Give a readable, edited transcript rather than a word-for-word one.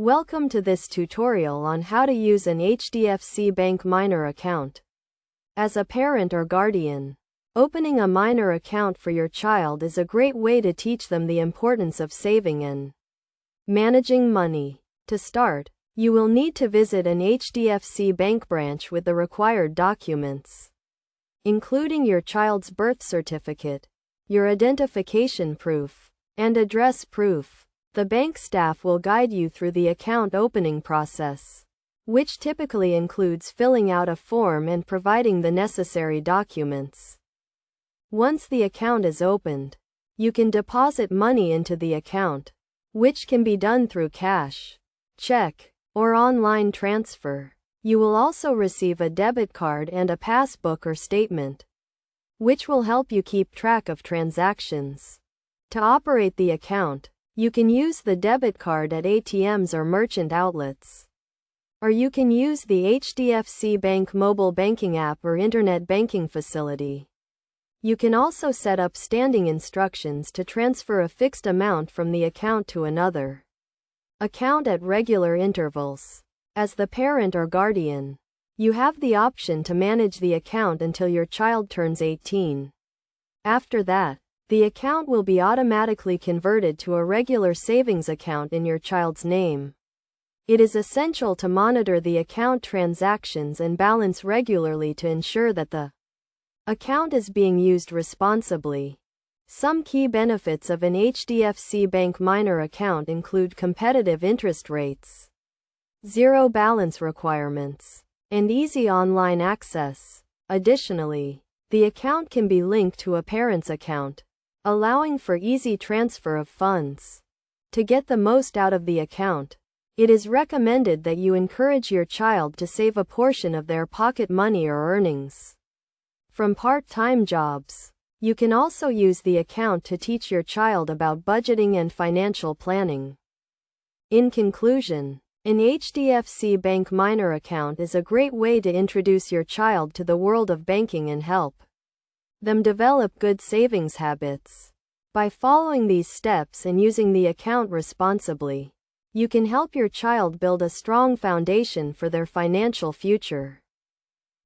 Welcome to this tutorial on how to use an HDFC Bank minor account. As a parent or guardian, opening a minor account for your child is a great way to teach them the importance of saving and managing money. To start, you will need to visit an HDFC Bank branch with the required documents, including your child's birth certificate, your identification proof, and address proof. The bank staff will guide you through the account opening process, which typically includes filling out a form and providing the necessary documents. Once the account is opened, you can deposit money into the account, which can be done through cash, check, or online transfer. You will also receive a debit card and a passbook or statement, which will help you keep track of transactions. To operate the account, you can use the debit card at ATMs or merchant outlets, or you can use the HDFC Bank mobile banking app or internet banking facility. You can also set up standing instructions to transfer a fixed amount from the account to another account at regular intervals. As the parent or guardian, you have the option to manage the account until your child turns 18. After that, the account will be automatically converted to a regular savings account in your child's name. It is essential to monitor the account transactions and balance regularly to ensure that the account is being used responsibly. Some key benefits of an HDFC Bank minor account include competitive interest rates, zero balance requirements, and easy online access. Additionally, the account can be linked to a parent's account, allowing for easy transfer of funds. To get the most out of the account, it is recommended that you encourage your child to save a portion of their pocket money or earnings from part-time jobs. You can also use the account to teach your child about budgeting and financial planning. In conclusion, an HDFC Bank minor account is a great way to introduce your child to the world of banking and help them develop good savings habits. By following these steps and using the account responsibly, you can help your child build a strong foundation for their financial future.